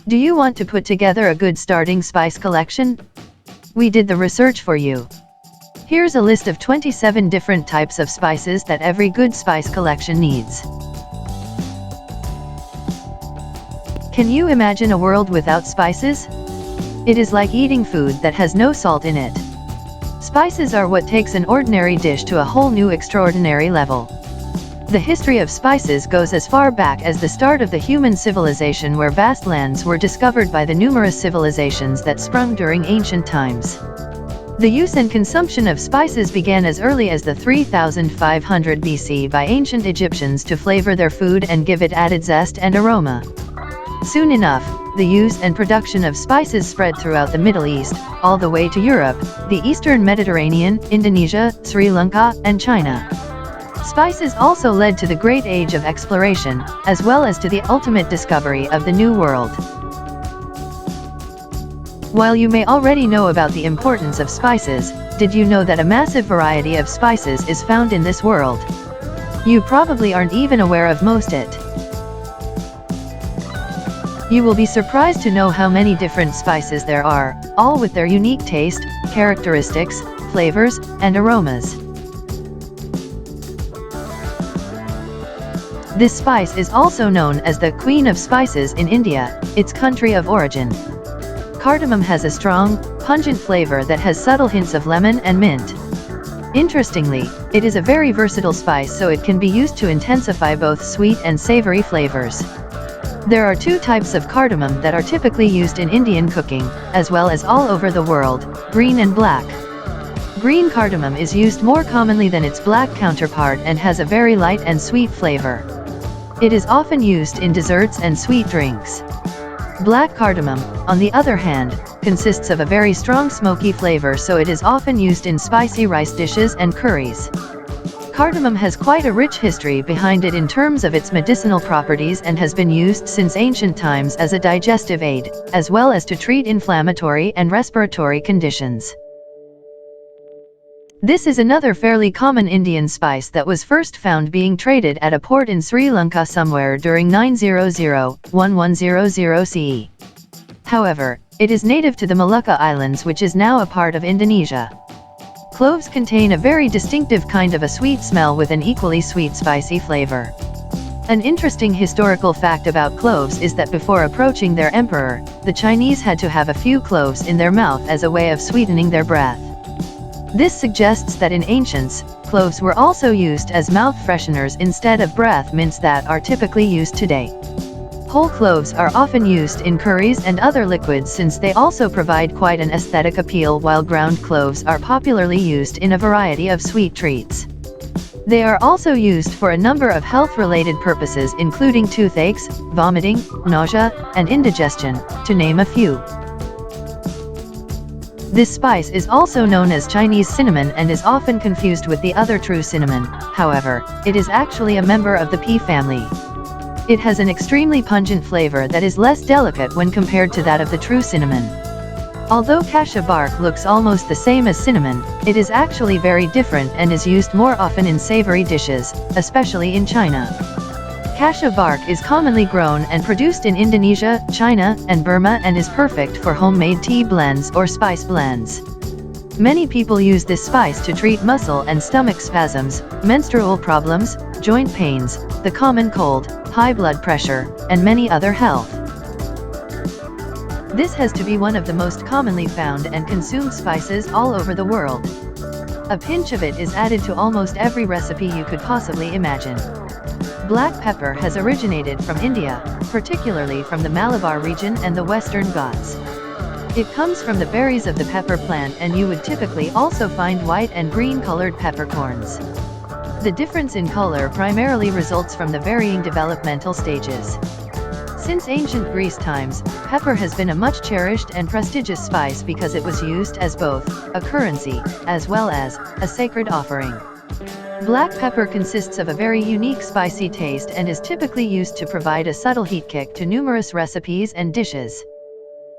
Do you want to put together a good starting spice collection? We did the research for you. Here's a list of 27 different types of spices that every good spice collection needs. Can you imagine a world without spices? It is like eating food that has no salt in it. Spices are what takes an ordinary dish to a whole new extraordinary level. The history of spices goes as far back as the start of the human civilization, where vast lands were discovered by the numerous civilizations that sprung during ancient times. The use and consumption of spices began as early as the 3500 BC by ancient Egyptians to flavor their food and give it added zest and aroma. Soon enough, the use and production of spices spread throughout the Middle East, all the way to Europe, the Eastern Mediterranean, Indonesia, Sri Lanka, and China. Spices also led to the Great Age of Exploration, as well as to the ultimate discovery of the New World. While you may already know about the importance of spices, did you know that a massive variety of spices is found in this world? You probably aren't even aware of most it. You will be surprised to know how many different spices there are, all with their unique taste, characteristics, flavors, and aromas. This spice is also known as the Queen of Spices in India, its country of origin. Cardamom has a strong, pungent flavor that has subtle hints of lemon and mint. Interestingly, it is a very versatile spice, so it can be used to intensify both sweet and savory flavors. There are two types of cardamom that are typically used in Indian cooking, as well as all over the world: green and black. Green cardamom is used more commonly than its black counterpart and has a very light and sweet flavor. It is often used in desserts and sweet drinks. Black cardamom, on the other hand, consists of a very strong smoky flavor, so it is often used in spicy rice dishes and curries. Cardamom has quite a rich history behind it in terms of its medicinal properties and has been used since ancient times as a digestive aid, as well as to treat inflammatory and respiratory conditions. This is another fairly common Indian spice that was first found being traded at a port in Sri Lanka somewhere during 900–1100 CE. However, it is native to the Molucca Islands, which is now a part of Indonesia. Cloves contain a very distinctive kind of a sweet smell with an equally sweet spicy flavor. An interesting historical fact about cloves is that before approaching their emperor, the Chinese had to have a few cloves in their mouth as a way of sweetening their breath. This suggests that in ancients, cloves were also used as mouth fresheners instead of breath mints that are typically used today. Whole cloves are often used in curries and other liquids since they also provide quite an aesthetic appeal, while ground cloves are popularly used in a variety of sweet treats. They are also used for a number of health-related purposes, including toothaches, vomiting, nausea, and indigestion, to name a few. This spice is also known as Chinese cinnamon and is often confused with the other true cinnamon. However, it is actually a member of the pea family. It has an extremely pungent flavor that is less delicate when compared to that of the true cinnamon. Although cassia bark looks almost the same as cinnamon, it is actually very different and is used more often in savory dishes, especially in China. Cassia bark is commonly grown and produced in Indonesia, China, and Burma and is perfect for homemade tea blends or spice blends. Many people use this spice to treat muscle and stomach spasms, menstrual problems, joint pains, the common cold, high blood pressure, and many other health. This has to be one of the most commonly found and consumed spices all over the world. A pinch of it is added to almost every recipe you could possibly imagine. Black pepper has originated from India, particularly from the Malabar region and the Western Ghats. It comes from the berries of the pepper plant, and you would typically also find white and green colored peppercorns. The difference in color primarily results from the varying developmental stages. Since ancient Greece times, pepper has been a much cherished and prestigious spice because it was used as both a currency, as well as a sacred offering. Black pepper consists of a very unique spicy taste and is typically used to provide a subtle heat kick to numerous recipes and dishes.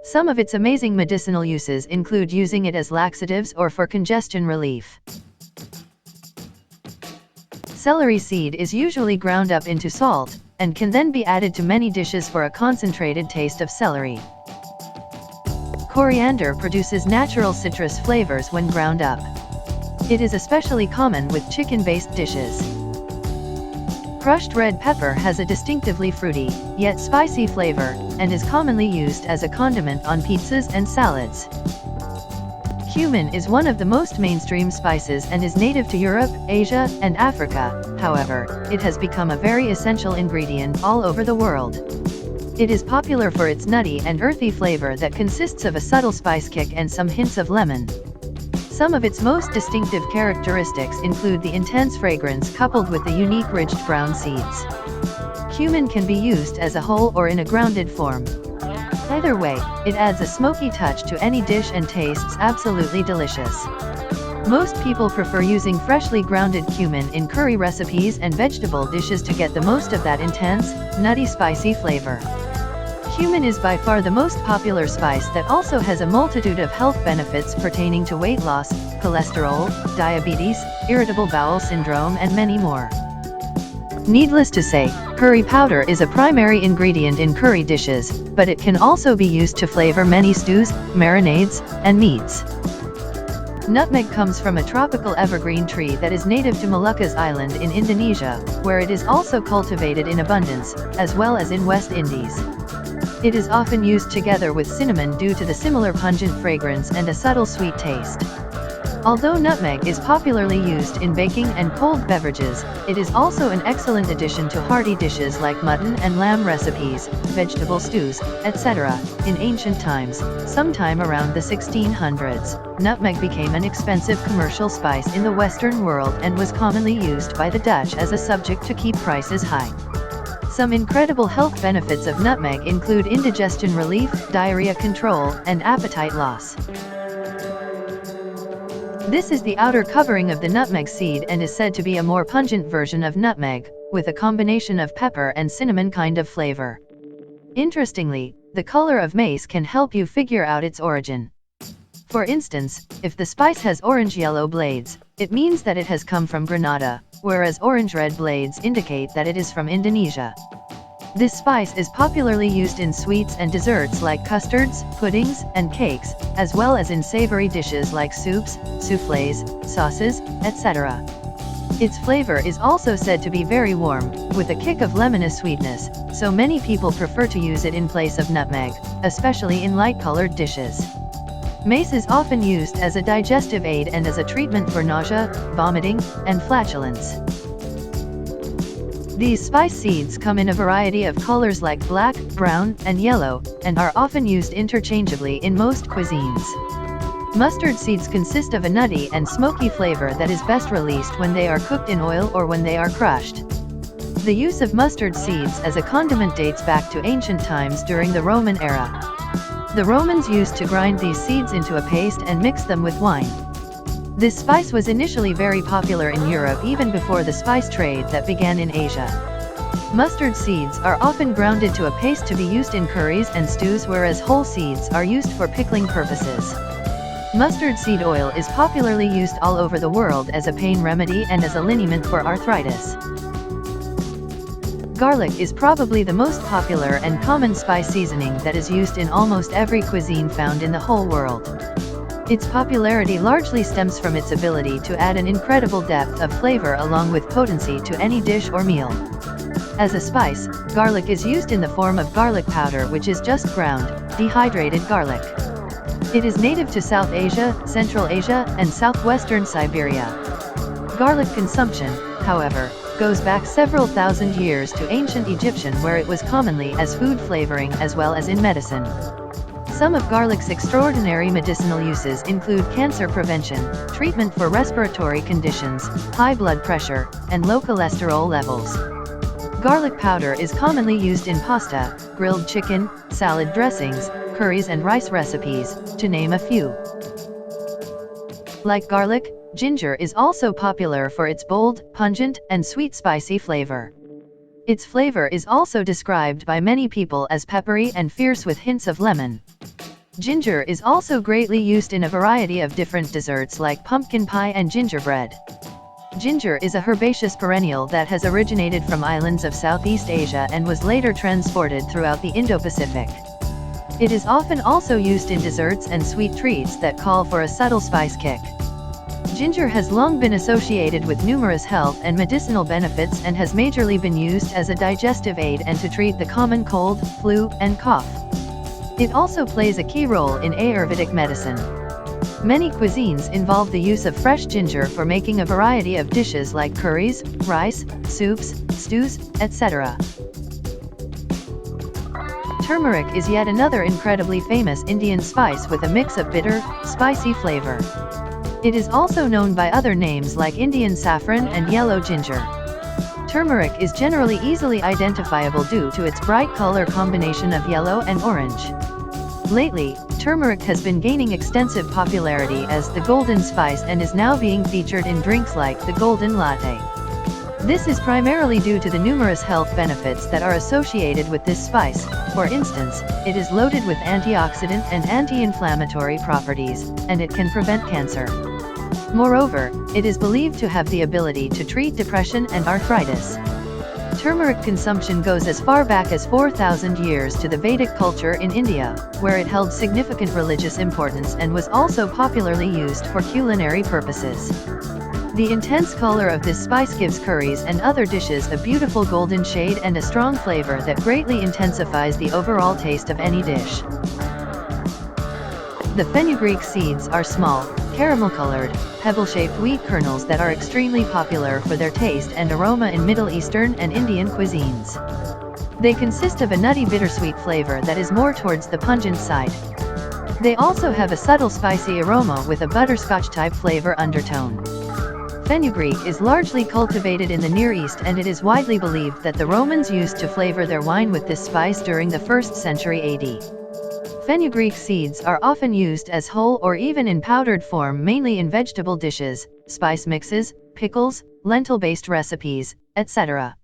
Some of its amazing medicinal uses include using it as laxatives or for congestion relief. Celery seed is usually ground up into salt, and can then be added to many dishes for a concentrated taste of celery. Coriander produces natural citrus flavors when ground up. It is especially common with chicken-based dishes. Crushed red pepper has a distinctively fruity, yet spicy flavor, and is commonly used as a condiment on pizzas and salads. Cumin is one of the most mainstream spices and is native to Europe, Asia, and Africa. However, it has become a very essential ingredient all over the world. It is popular for its nutty and earthy flavor that consists of a subtle spice kick and some hints of lemon. Some of its most distinctive characteristics include the intense fragrance coupled with the unique ridged brown seeds. Cumin can be used as a whole or in a grounded form. Either way, it adds a smoky touch to any dish and tastes absolutely delicious. Most people prefer using freshly grounded cumin in curry recipes and vegetable dishes to get the most of that intense, nutty spicy flavor. Cumin is by far the most popular spice that also has a multitude of health benefits pertaining to weight loss, cholesterol, diabetes, irritable bowel syndrome, and many more. Needless to say, curry powder is a primary ingredient in curry dishes, but it can also be used to flavor many stews, marinades, and meats. Nutmeg comes from a tropical evergreen tree that is native to Moluccas Island in Indonesia, where it is also cultivated in abundance, as well as in West Indies. It is often used together with cinnamon due to the similar pungent fragrance and a subtle sweet taste. Although nutmeg is popularly used in baking and cold beverages, it is also an excellent addition to hearty dishes like mutton and lamb recipes, vegetable stews, etc. In ancient times, sometime around the 1600s, nutmeg became an expensive commercial spice in the Western world and was commonly used by the Dutch as a subject to keep prices high. Some incredible health benefits of nutmeg include indigestion relief, diarrhea control, and appetite loss. This is the outer covering of the nutmeg seed and is said to be a more pungent version of nutmeg, with a combination of pepper and cinnamon kind of flavor. Interestingly, the color of mace can help you figure out its origin. For instance, if the spice has orange-yellow blades, it means that it has come from Grenada, whereas orange-red blades indicate that it is from Indonesia. This spice is popularly used in sweets and desserts like custards, puddings, and cakes, as well as in savory dishes like soups, soufflés, sauces, etc. Its flavor is also said to be very warm, with a kick of lemonous sweetness, so many people prefer to use it in place of nutmeg, especially in light-colored dishes. Mace is often used as a digestive aid and as a treatment for nausea, vomiting, and flatulence. These spice seeds come in a variety of colors like black, brown, and yellow, and are often used interchangeably in most cuisines. Mustard seeds consist of a nutty and smoky flavor that is best released when they are cooked in oil or when they are crushed. The use of mustard seeds as a condiment dates back to ancient times during the Roman era. The Romans used to grind these seeds into a paste and mix them with wine. This spice was initially very popular in Europe even before the spice trade that began in Asia. Mustard seeds are often grounded to a paste to be used in curries and stews, whereas whole seeds are used for pickling purposes. Mustard seed oil is popularly used all over the world as a pain remedy and as a liniment for arthritis. Garlic is probably the most popular and common spice seasoning that is used in almost every cuisine found in the whole world. Its popularity largely stems from its ability to add an incredible depth of flavor along with potency to any dish or meal. As a spice, garlic is used in the form of garlic powder, which is just ground, dehydrated garlic. It is native to South Asia, Central Asia, and southwestern Siberia. Garlic consumption, however, goes back several thousand years to ancient Egyptian, where it was commonly as food flavoring as well as in medicine. Some of garlic's extraordinary medicinal uses include cancer prevention, treatment for respiratory conditions, high blood pressure, and low cholesterol levels. Garlic powder is commonly used in pasta, grilled chicken, salad dressings, curries and rice recipes, to name a few. Like garlic, ginger is also popular for its bold, pungent, and sweet spicy flavor. Its flavor is also described by many people as peppery and fierce with hints of lemon. Ginger is also greatly used in a variety of different desserts like pumpkin pie and gingerbread. Ginger is a herbaceous perennial that has originated from islands of Southeast Asia and was later transported throughout the Indo-Pacific. It is often also used in desserts and sweet treats that call for a subtle spice kick. Ginger has long been associated with numerous health and medicinal benefits and has majorly been used as a digestive aid and to treat the common cold, flu, and cough. It also plays a key role in Ayurvedic medicine. Many cuisines involve the use of fresh ginger for making a variety of dishes like curries, rice, soups, stews, etc. Turmeric is yet another incredibly famous Indian spice with a mix of bitter, spicy flavor. It is also known by other names like Indian saffron and yellow ginger. Turmeric is generally easily identifiable due to its bright color combination of yellow and orange. Lately, turmeric has been gaining extensive popularity as the golden spice and is now being featured in drinks like the golden latte. This is primarily due to the numerous health benefits that are associated with this spice. For instance, it is loaded with antioxidant and anti-inflammatory properties, and it can prevent cancer. Moreover, it is believed to have the ability to treat depression and arthritis. Turmeric consumption goes as far back as 4,000 years to the Vedic culture in India, where it held significant religious importance and was also popularly used for culinary purposes. The intense color of this spice gives curries and other dishes a beautiful golden shade and a strong flavor that greatly intensifies the overall taste of any dish. The fenugreek seeds are small, caramel-colored, pebble-shaped wheat kernels that are extremely popular for their taste and aroma in Middle Eastern and Indian cuisines. They consist of a nutty bittersweet flavor that is more towards the pungent side. They also have a subtle spicy aroma with a butterscotch-type flavor undertone. Fenugreek is largely cultivated in the Near East, and it is widely believed that the Romans used to flavor their wine with this spice during the 1st century AD. Fenugreek seeds are often used as whole or even in powdered form, mainly in vegetable dishes, spice mixes, pickles, lentil-based recipes, etc.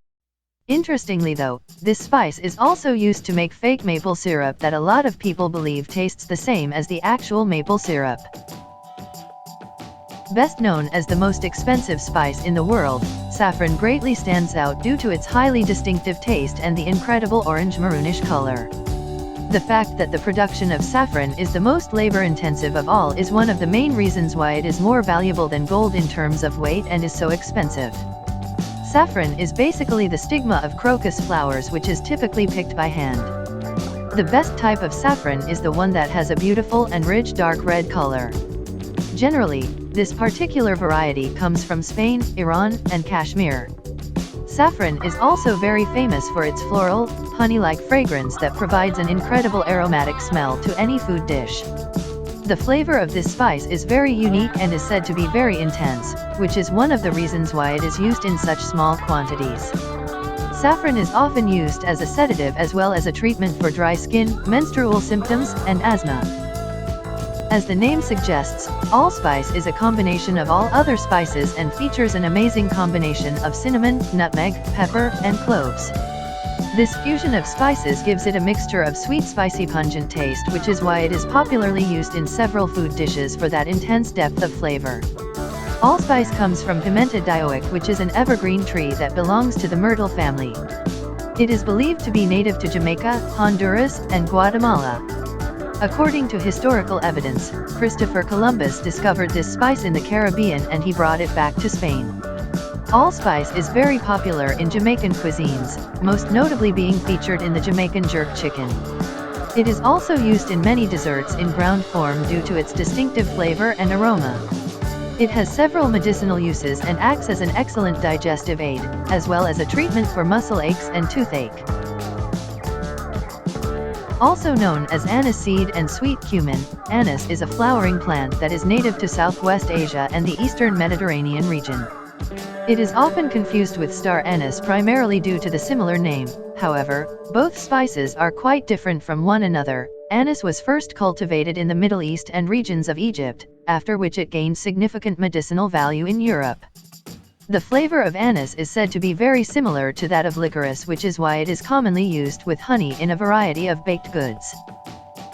Interestingly though, this spice is also used to make fake maple syrup that a lot of people believe tastes the same as the actual maple syrup. Best known as the most expensive spice in the world, saffron greatly stands out due to its highly distinctive taste and the incredible orange-maroonish color. The fact that the production of saffron is the most labor-intensive of all is one of the main reasons why it is more valuable than gold in terms of weight and is so expensive. Saffron is basically the stigma of crocus flowers, which is typically picked by hand. The best type of saffron is the one that has a beautiful and rich dark red color. Generally, this particular variety comes from Spain, Iran, and Kashmir. Saffron is also very famous for its floral, honey-like fragrance that provides an incredible aromatic smell to any food dish. The flavor of this spice is very unique and is said to be very intense, which is one of the reasons why it is used in such small quantities. Saffron is often used as a sedative as well as a treatment for dry skin, menstrual symptoms, and asthma. As the name suggests, allspice is a combination of all other spices and features an amazing combination of cinnamon, nutmeg, pepper, and cloves. This fusion of spices gives it a mixture of sweet, spicy, pungent taste, which is why it is popularly used in several food dishes for that intense depth of flavor. Allspice comes from Pimenta dioic, which is an evergreen tree that belongs to the myrtle family. It is believed to be native to Jamaica, Honduras, and Guatemala. According to historical evidence, Christopher Columbus discovered this spice in the Caribbean and he brought it back to Spain. Allspice is very popular in Jamaican cuisines, most notably being featured in the Jamaican jerk chicken. It is also used in many desserts in ground form due to its distinctive flavor and aroma. It has several medicinal uses and acts as an excellent digestive aid, as well as a treatment for muscle aches and toothache. Also known as anise seed and sweet cumin, anise is a flowering plant that is native to Southwest Asia and the Eastern Mediterranean region. It is often confused with star anise primarily due to the similar name. However, both spices are quite different from one another. Anise was first cultivated in the Middle East and regions of Egypt, after which it gained significant medicinal value in Europe. The flavor of anise is said to be very similar to that of licorice, which is why it is commonly used with honey in a variety of baked goods.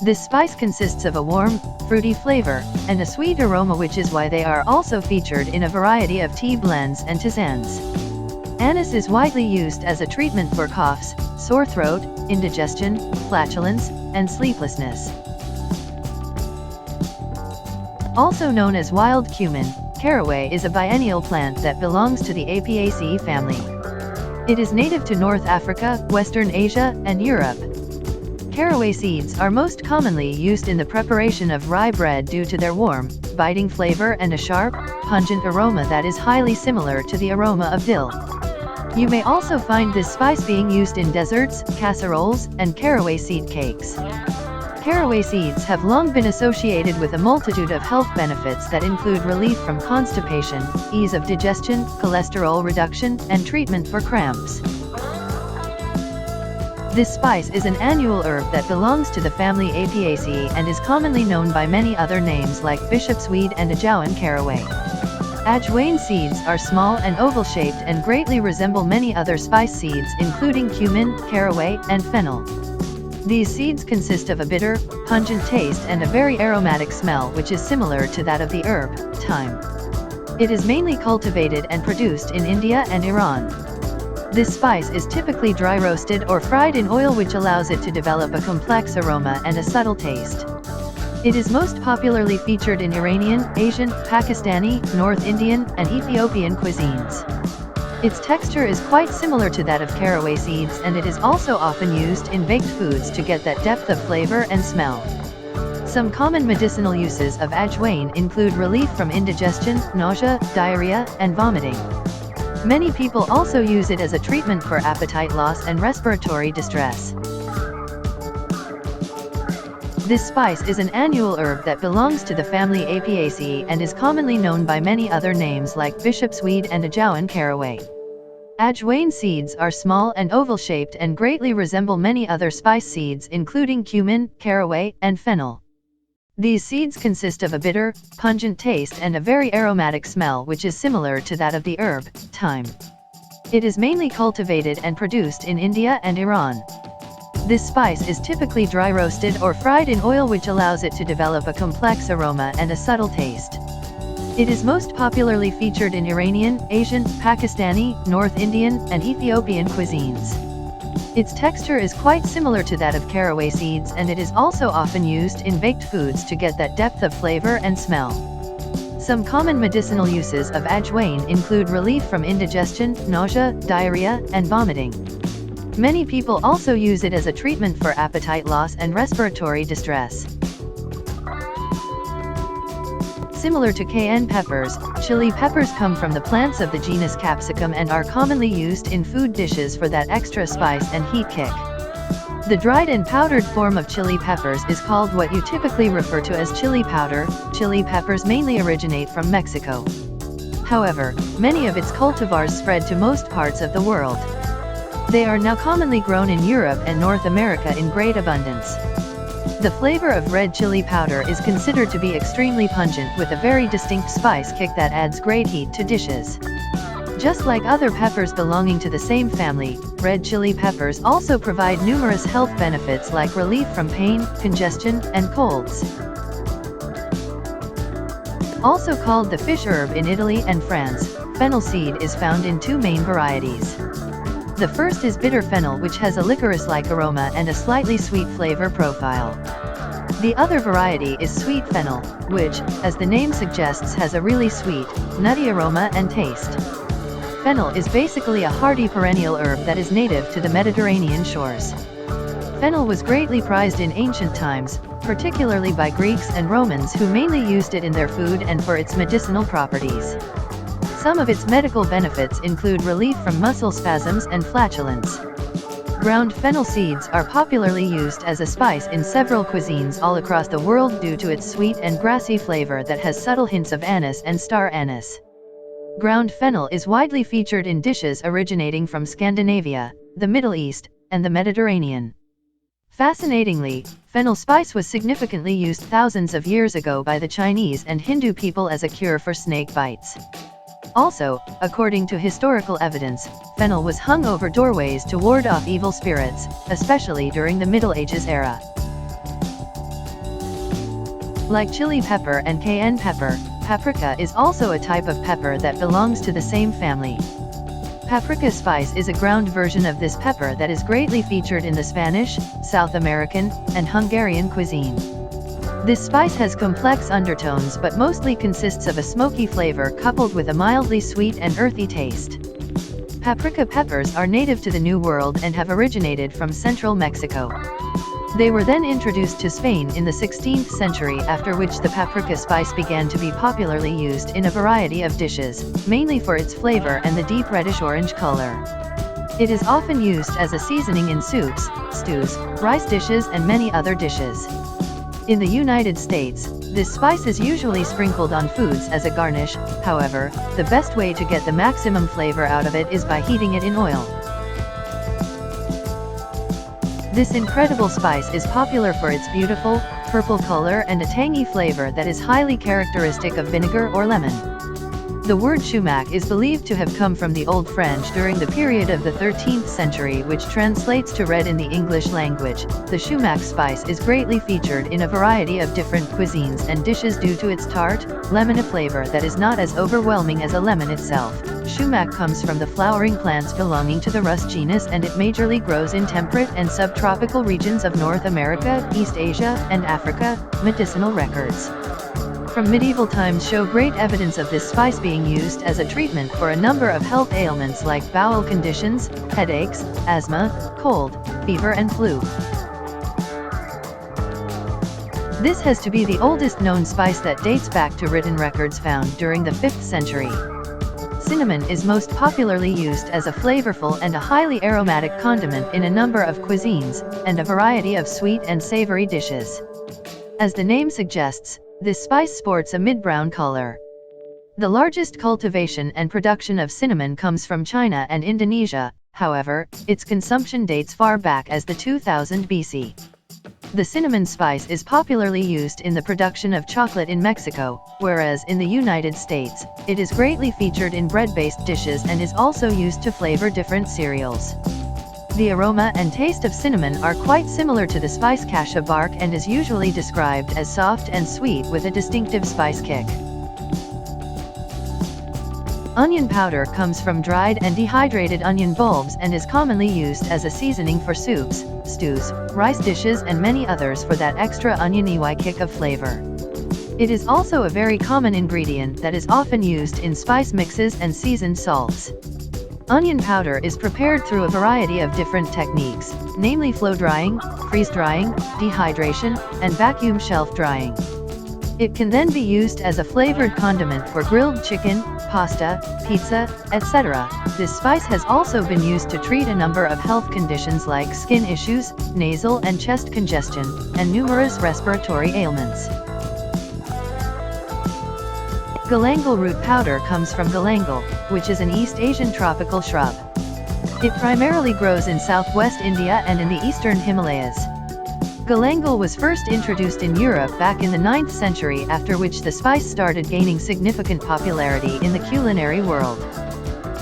This spice consists of a warm, fruity flavor, and a sweet aroma, which is why they are also featured in a variety of tea blends and tisanes. Anise is widely used as a treatment for coughs, sore throat, indigestion, flatulence, and sleeplessness. Also known as wild cumin, caraway is a biennial plant that belongs to the Apiaceae family. It is native to North Africa, Western Asia, and Europe. Caraway seeds are most commonly used in the preparation of rye bread due to their warm, biting flavor and a sharp, pungent aroma that is highly similar to the aroma of dill. You may also find this spice being used in desserts, casseroles, and caraway seed cakes. Caraway seeds have long been associated with a multitude of health benefits that include relief from constipation, ease of digestion, cholesterol reduction, and treatment for cramps. This spice is an annual herb that belongs to the family Apiaceae and is commonly known by many other names like bishop's weed and Ajwain caraway. Ajwain seeds are small and oval-shaped and greatly resemble many other spice seeds including cumin, caraway, and fennel. These seeds consist of a bitter, pungent taste and a very aromatic smell which is similar to that of the herb, thyme. It is mainly cultivated and produced in India and Iran. This spice is typically dry roasted or fried in oil, which allows it to develop a complex aroma and a subtle taste. It is most popularly featured in Iranian, Asian, Pakistani, North Indian, and Ethiopian cuisines. Its texture is quite similar to that of caraway seeds, and it is also often used in baked foods to get that depth of flavor and smell. Some common medicinal uses of Ajwain include relief from indigestion, nausea, diarrhea, and vomiting. Many people also use it as a treatment for appetite loss and respiratory distress. This spice is an annual herb that belongs to the family Apiaceae and is commonly known by many other names like bishop's weed and Ajwain caraway. Ajwain seeds are small and oval-shaped and greatly resemble many other spice seeds including cumin, caraway, and fennel. These seeds consist of a bitter, pungent taste and a very aromatic smell which is similar to that of the herb, thyme. It is mainly cultivated and produced in India and Iran. This spice is typically dry roasted or fried in oil, which allows it to develop a complex aroma and a subtle taste. It is most popularly featured in Iranian, Asian, Pakistani, North Indian, and Ethiopian cuisines. Its texture is quite similar to that of caraway seeds, and it is also often used in baked foods to get that depth of flavor and smell. Some common medicinal uses of Ajwain include relief from indigestion, nausea, diarrhea, and vomiting. Many people also use it as a treatment for appetite loss and respiratory distress. Similar to cayenne peppers, chili peppers come from the plants of the genus Capsicum and are commonly used in food dishes for that extra spice and heat kick. The dried and powdered form of chili peppers is called what you typically refer to as chili powder. Chili peppers mainly originate from Mexico. However, many of its cultivars spread to most parts of the world. They are now commonly grown in Europe and North America in great abundance. The flavor of red chili powder is considered to be extremely pungent with a very distinct spice kick that adds great heat to dishes. Just like other peppers belonging to the same family, red chili peppers also provide numerous health benefits like relief from pain, congestion, and colds. Also called the fish herb in Italy and France, fennel seed is found in two main varieties. The first is bitter fennel, which has a licorice-like aroma and a slightly sweet flavor profile. The other variety is sweet fennel, which, as the name suggests, has a really sweet, nutty aroma and taste. Fennel is basically a hardy perennial herb that is native to the Mediterranean shores. Fennel was greatly prized in ancient times, particularly by Greeks and Romans, who mainly used it in their food and for its medicinal properties. Some of its medical benefits include relief from muscle spasms and flatulence. Ground fennel seeds are popularly used as a spice in several cuisines all across the world due to its sweet and grassy flavor that has subtle hints of anise and star anise. Ground fennel is widely featured in dishes originating from Scandinavia, the Middle East, and the Mediterranean. Fascinatingly, fennel spice was significantly used thousands of years ago by the Chinese and Hindu people as a cure for snake bites. Also, according to historical evidence, fennel was hung over doorways to ward off evil spirits, especially during the Middle Ages era. Like chili pepper and cayenne pepper, paprika is also a type of pepper that belongs to the same family. Paprika spice is a ground version of this pepper that is greatly featured in the Spanish, South American, and Hungarian cuisine. This spice has complex undertones but mostly consists of a smoky flavor coupled with a mildly sweet and earthy taste. Paprika peppers are native to the New World and have originated from central Mexico. They were then introduced to Spain in the 16th century, after which the paprika spice began to be popularly used in a variety of dishes, mainly for its flavor and the deep reddish-orange color. It is often used as a seasoning in soups, stews, rice dishes and many other dishes. In the United States, this spice is usually sprinkled on foods as a garnish. However, the best way to get the maximum flavor out of it is by heating it in oil. This incredible spice is popular for its beautiful, purple color and a tangy flavor that is highly characteristic of vinegar or lemon. The word Sumac is believed to have come from the Old French during the period of the 13th century, which translates to red in the English language. The Sumac spice is greatly featured in a variety of different cuisines and dishes due to its tart, lemony flavor that is not as overwhelming as a lemon itself. Sumac comes from the flowering plants belonging to the Rus genus, and it majorly grows in temperate and subtropical regions of North America, East Asia, and Africa. Medicinal records from medieval times show great evidence of this spice being used as a treatment for a number of health ailments like bowel conditions, headaches, asthma, cold, fever and flu. This has to be the oldest known spice that dates back to written records found during the 5th century. Cinnamon is most popularly used as a flavorful and a highly aromatic condiment in a number of cuisines, and a variety of sweet and savory dishes. As the name suggests, this spice sports a mid-brown color. The largest cultivation and production of cinnamon comes from China and Indonesia. However, its consumption dates far back as the 2000 BC. The cinnamon spice is popularly used in the production of chocolate in Mexico, whereas in the United States, it is greatly featured in bread-based dishes and is also used to flavor different cereals. The aroma and taste of cinnamon are quite similar to the spice cassia bark and is usually described as soft and sweet with a distinctive spice kick. Onion powder comes from dried and dehydrated onion bulbs and is commonly used as a seasoning for soups, stews, rice dishes and many others for that extra oniony kick of flavor. It is also a very common ingredient that is often used in spice mixes and seasoned salts. Onion powder is prepared through a variety of different techniques, namely flow drying, freeze drying, dehydration, and vacuum shelf drying. It can then be used as a flavored condiment for grilled chicken, pasta, pizza, etc. This spice has also been used to treat a number of health conditions like skin issues, nasal and chest congestion, and numerous respiratory ailments. Galangal root powder comes from galangal, which is an East Asian tropical shrub. It primarily grows in southwest India and in the eastern Himalayas. Galangal was first introduced in Europe back in the 9th century, after which the spice started gaining significant popularity in the culinary world.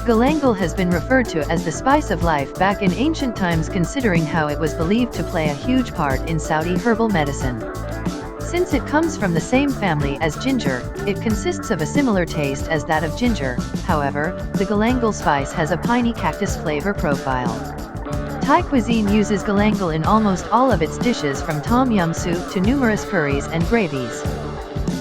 Galangal has been referred to as the spice of life back in ancient times, considering how it was believed to play a huge part in Saudi herbal medicine. Since it comes from the same family as ginger, it consists of a similar taste as that of ginger. However, the galangal spice has a piney cactus flavor profile. Thai cuisine uses galangal in almost all of its dishes, from tom yum soup to numerous curries and gravies.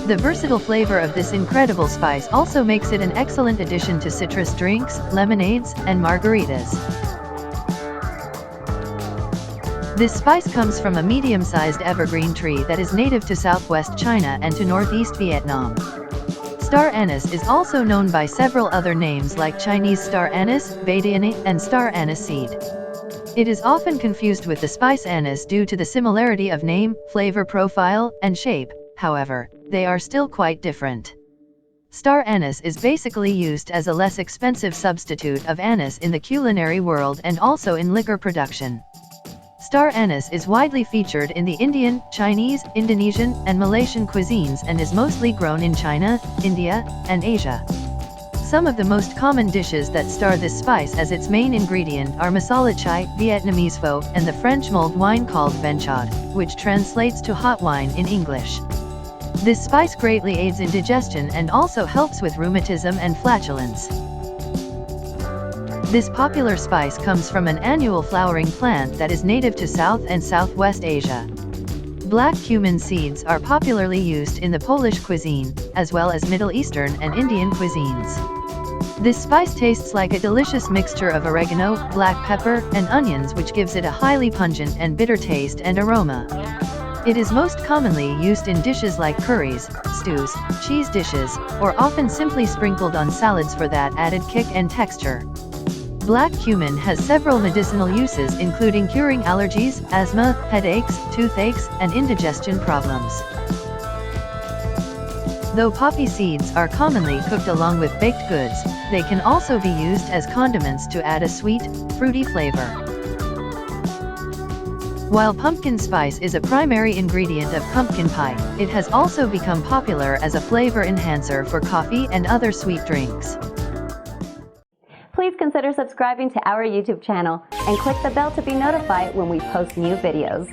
The versatile flavor of this incredible spice also makes it an excellent addition to citrus drinks, lemonades, and margaritas. This spice comes from a medium-sized evergreen tree that is native to southwest China and to northeast Vietnam. Star anise is also known by several other names like Chinese star anise, badiane, and star anise seed. It is often confused with the spice anise due to the similarity of name, flavor profile, and shape. However, they are still quite different. Star anise is basically used as a less expensive substitute of anise in the culinary world and also in liquor production. Star anise is widely featured in the Indian, Chinese, Indonesian, and Malaysian cuisines and is mostly grown in China, India, and Asia. Some of the most common dishes that star this spice as its main ingredient are masala chai, Vietnamese pho, and the French mulled wine called vin chaud, which translates to hot wine in English. This spice greatly aids in digestion and also helps with rheumatism and flatulence. This popular spice comes from an annual flowering plant that is native to South and Southwest Asia. Black cumin seeds are popularly used in the Polish cuisine, as well as Middle Eastern and Indian cuisines. This spice tastes like a delicious mixture of oregano, black pepper, and onions, which gives it a highly pungent and bitter taste and aroma. It is most commonly used in dishes like curries, stews, cheese dishes, or often simply sprinkled on salads for that added kick and texture. Black cumin has several medicinal uses, including curing allergies, asthma, headaches, toothaches, and indigestion problems. Though poppy seeds are commonly cooked along with baked goods, they can also be used as condiments to add a sweet, fruity flavor. While pumpkin spice is a primary ingredient of pumpkin pie, it has also become popular as a flavor enhancer for coffee and other sweet drinks. Please consider subscribing to our YouTube channel and click the bell to be notified when we post new videos.